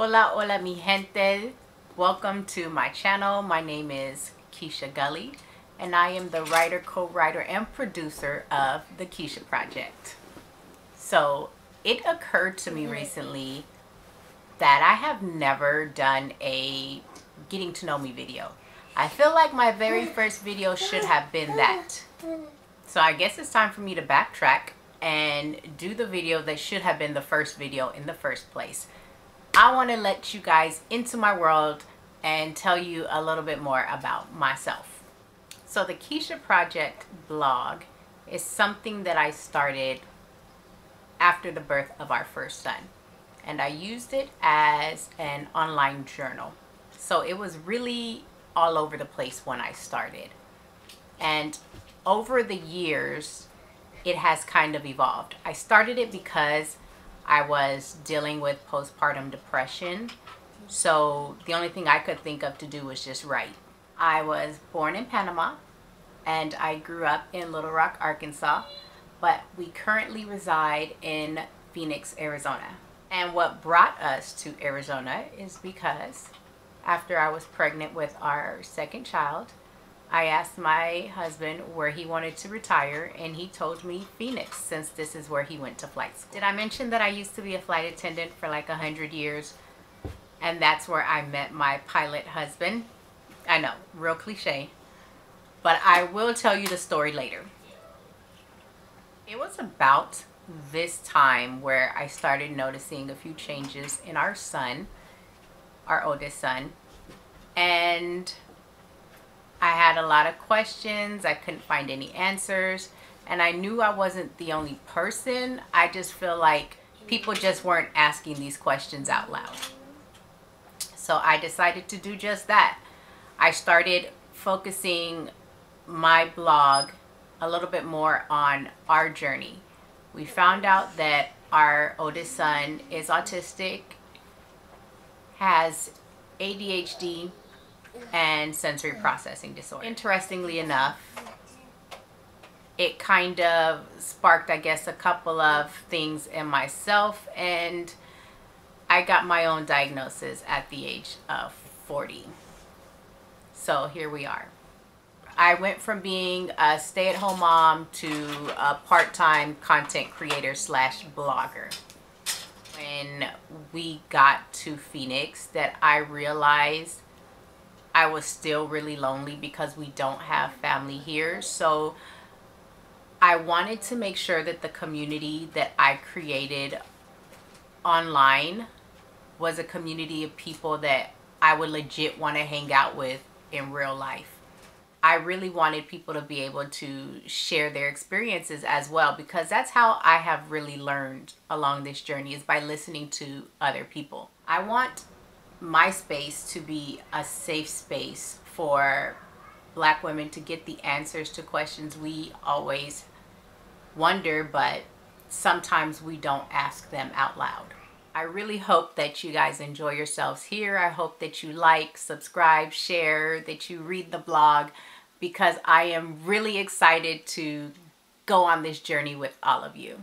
Hola, hola mi gente. Welcome to my channel. My name is Kisha Gully and I am the writer, co-writer, and producer of the Kisha Project. So it occurred to me recently that I have never done a getting to know me video. I feel like my very first video should have been that. So I guess it's time for me to backtrack and do the video that should have been the first video in the first place. I want to let you guys into my world and tell you a little bit more about myself. So the Kisha Project blog is something that I started after the birth of our first son. And I used it as an online journal. So it was really all over the place when I started. And over the years, it has kind of evolved. I started it because I was dealing with postpartum depression. So the only thing I could think of to do was just write. I was born in Panama and I grew up in Little Rock, Arkansas, but we currently reside in Phoenix, Arizona. And what brought us to Arizona is because after I was pregnant with our second child, I asked my husband where he wanted to retire, and he told me Phoenix, since this is where he went to flight school. Did I mention that I used to be a flight attendant for like 100 years? And that's where I met my pilot husband. I know, real cliche, but I will tell you the story later. It was about this time where I started noticing a few changes in our son, our oldest son, and I had a lot of questions. I couldn't find any answers, and I knew I wasn't the only person. I just feel like people just weren't asking these questions out loud. So I decided to do just that. I started focusing my blog a little bit more on our journey. We found out that our oldest son is autistic, has ADHD, and sensory processing disorder. Interestingly enough, it kind of sparked, I guess, a couple of things in myself, and I got my own diagnosis at the age of 40. So here we are. I went from being a stay-at-home mom to a part-time content creator slash blogger. When we got to Phoenix, that I realized I was still really lonely because we don't have family here. So I wanted to make sure that the community that I created online was a community of people that I would legit want to hang out with in real life. I really wanted people to be able to share their experiences as well, because that's how I have really learned along this journey, is by listening to other people. I want my space to be a safe space for Black women to get the answers to questions we always wonder, but sometimes we don't ask them out loud. I really hope that you guys enjoy yourselves here. I hope that you like, subscribe, share, that you read the blog, because I am really excited to go on this journey with all of you.